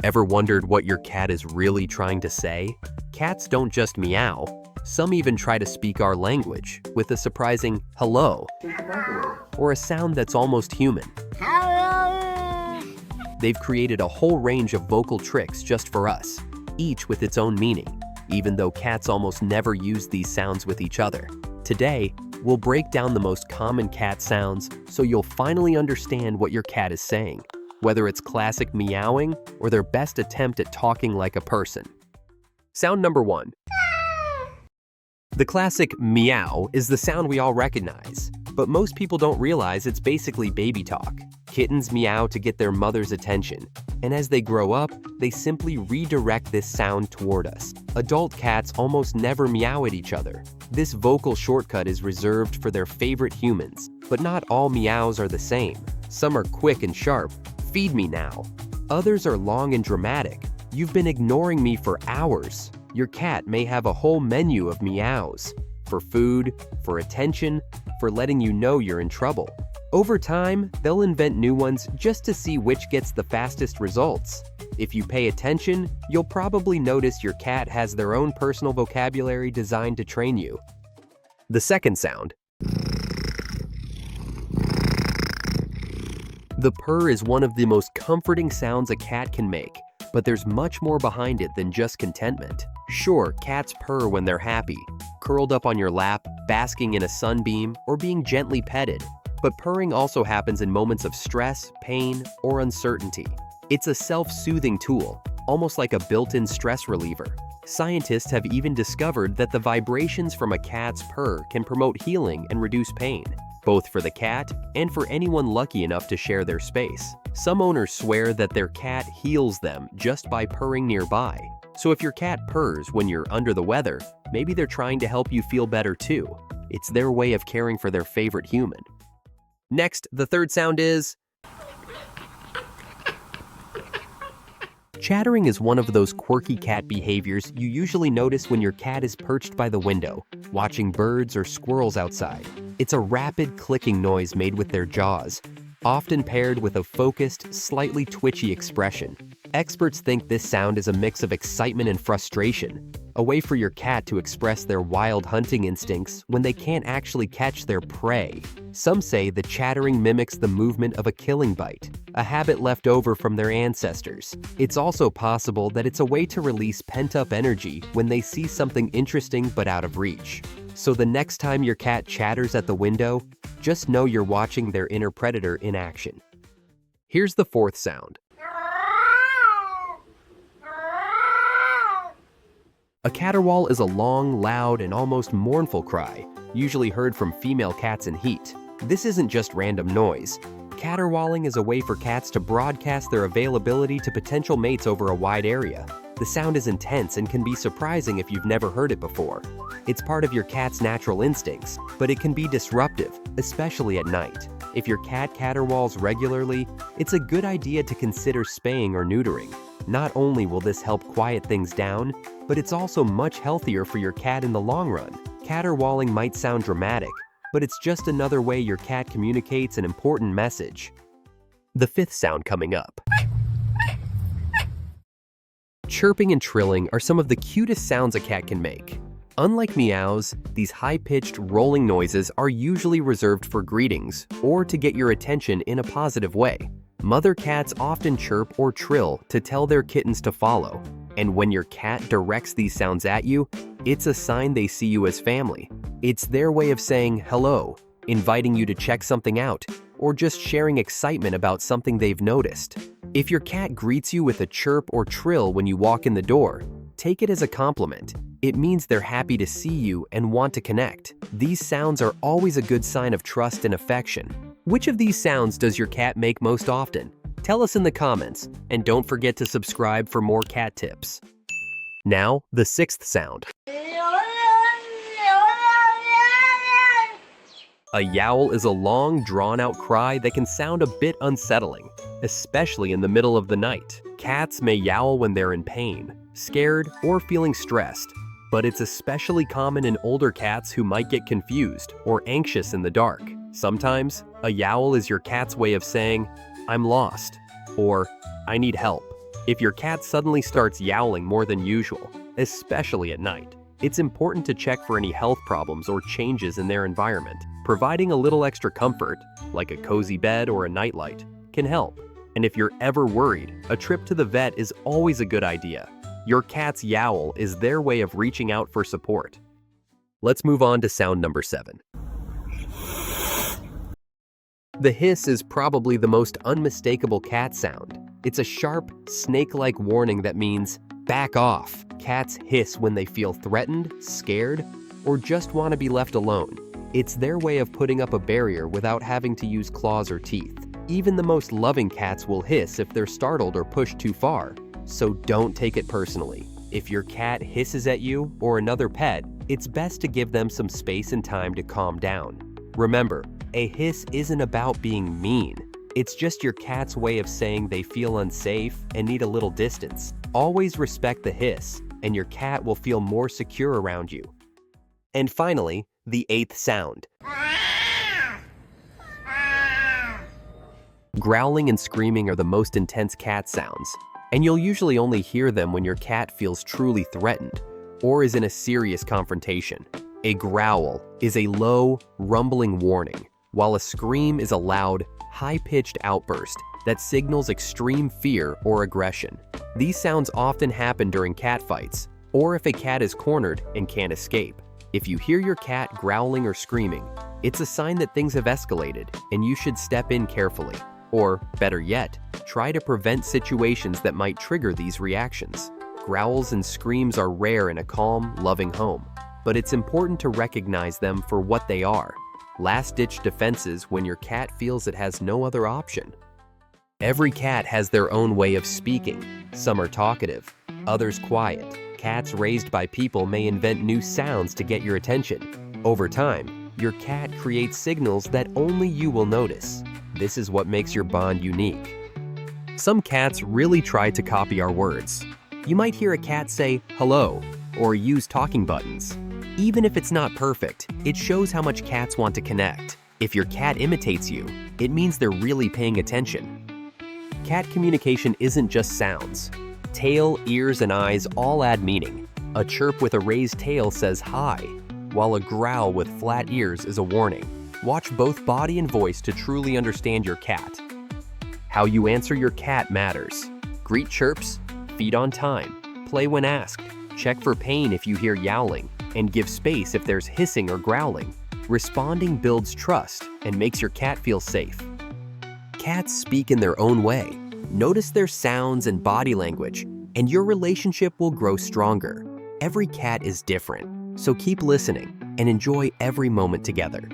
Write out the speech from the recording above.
Ever wondered what your cat is really trying to say? Cats don't just meow. Some even try to speak our language with a surprising hello or a sound that's almost human. They've created a whole range of vocal tricks just for us, each with its own meaning, even though cats almost never use these sounds with each other. Today, we'll break down the most common cat sounds so you'll finally understand what your cat is saying, whether it's classic meowing or their best attempt at talking like a person. Sound number 1. The classic meow is the sound we all recognize, but most people don't realize it's basically baby talk. Kittens meow to get their mother's attention, and as they grow up, they simply redirect this sound toward us. Adult cats almost never meow at each other. This vocal shortcut is reserved for their favorite humans, but not all meows are the same. Some are quick and sharp, feed me now. Others are long and dramatic, you've been ignoring me for hours. Your cat may have a whole menu of meows, for food, for attention, for letting you know you're in trouble. Over time, they'll invent new ones just to see which gets the fastest results. If you pay attention, you'll probably notice your cat has their own personal vocabulary designed to train you. The second sound. The purr is one of the most comforting sounds a cat can make, but there's much more behind it than just contentment. Sure, cats purr when they're happy, curled up on your lap, basking in a sunbeam, or being gently petted. But purring also happens in moments of stress, pain, or uncertainty. It's a self-soothing tool, almost like a built-in stress reliever. Scientists have even discovered that the vibrations from a cat's purr can promote healing and reduce pain, both for the cat and for anyone lucky enough to share their space. Some owners swear that their cat heals them just by purring nearby. So if your cat purrs when you're under the weather, maybe they're trying to help you feel better too. It's their way of caring for their favorite human. Next, the third sound is... Chattering is one of those quirky cat behaviors you usually notice when your cat is perched by the window, watching birds or squirrels outside. It's a rapid clicking noise made with their jaws, often paired with a focused, slightly twitchy expression. Experts think this sound is a mix of excitement and frustration, a way for your cat to express their wild hunting instincts when they can't actually catch their prey. Some say the chattering mimics the movement of a killing bite, a habit left over from their ancestors. It's also possible that it's a way to release pent-up energy when they see something interesting but out of reach. So the next time your cat chatters at the window, just know you're watching their inner predator in action. Here's the fourth sound. A caterwaul is a long, loud, and almost mournful cry, usually heard from female cats in heat. This isn't just random noise. Caterwauling is a way for cats to broadcast their availability to potential mates over a wide area. The sound is intense and can be surprising if you've never heard it before. It's part of your cat's natural instincts, but it can be disruptive, especially at night. If your cat caterwauls regularly, it's a good idea to consider spaying or neutering. Not only will this help quiet things down, but it's also much healthier for your cat in the long run. Caterwauling might sound dramatic, but it's just another way your cat communicates an important message. The fifth sound coming up. Chirping and trilling are some of the cutest sounds a cat can make. Unlike meows, these high-pitched, rolling noises are usually reserved for greetings or to get your attention in a positive way. Mother cats often chirp or trill to tell their kittens to follow, and when your cat directs these sounds at you, it's a sign they see you as family. It's their way of saying hello, inviting you to check something out, or just sharing excitement about something they've noticed. If your cat greets you with a chirp or trill when you walk in the door, take it as a compliment. It means they're happy to see you and want to connect. These sounds are always a good sign of trust and affection. Which of these sounds does your cat make most often? Tell us in the comments, and don't forget to subscribe for more cat tips. Now, the sixth sound. A yowl is a long, drawn-out cry that can sound a bit unsettling, especially in the middle of the night. Cats may yowl when they're in pain, scared, or feeling stressed, but it's especially common in older cats who might get confused or anxious in the dark. Sometimes, a yowl is your cat's way of saying, "I'm lost," or "I need help." If your cat suddenly starts yowling more than usual, especially at night, it's important to check for any health problems or changes in their environment. Providing a little extra comfort, like a cozy bed or a nightlight, can help. And if you're ever worried, a trip to the vet is always a good idea. Your cat's yowl is their way of reaching out for support. Let's move on to sound number 7. The hiss is probably the most unmistakable cat sound. It's a sharp, snake-like warning that means, back off. Cats hiss when they feel threatened, scared, or just want to be left alone. It's their way of putting up a barrier without having to use claws or teeth. Even the most loving cats will hiss if they're startled or pushed too far, so don't take it personally. If your cat hisses at you or another pet, it's best to give them some space and time to calm down. Remember, a hiss isn't about being mean. It's just your cat's way of saying they feel unsafe and need a little distance. Always respect the hiss, and your cat will feel more secure around you. And finally, the 8th sound. Growling and screaming are the most intense cat sounds, and you'll usually only hear them when your cat feels truly threatened or is in a serious confrontation. A growl is a low, rumbling warning, while a scream is a loud, high-pitched outburst that signals extreme fear or aggression. These sounds often happen during cat fights, or if a cat is cornered and can't escape. If you hear your cat growling or screaming, it's a sign that things have escalated and you should step in carefully. Or, better yet, try to prevent situations that might trigger these reactions. Growls and screams are rare in a calm, loving home, but it's important to recognize them for what they are. Last-ditch defenses when your cat feels it has no other option. Every cat has their own way of speaking. Some are talkative, others quiet. Cats raised by people may invent new sounds to get your attention. Over time, your cat creates signals that only you will notice. This is what makes your bond unique. Some cats really try to copy our words. You might hear a cat say hello or use talking buttons. Even if it's not perfect, it shows how much cats want to connect. If your cat imitates you, it means they're really paying attention. Cat communication isn't just sounds. Tail, ears, and eyes all add meaning. A chirp with a raised tail says hi, while a growl with flat ears is a warning. Watch both body and voice to truly understand your cat. How you answer your cat matters. Greet chirps, feed on time, play when asked, check for pain if you hear yowling, and give space if there's hissing or growling. Responding builds trust and makes your cat feel safe. Cats speak in their own way. Notice their sounds and body language, and your relationship will grow stronger. Every cat is different, so keep listening and enjoy every moment together.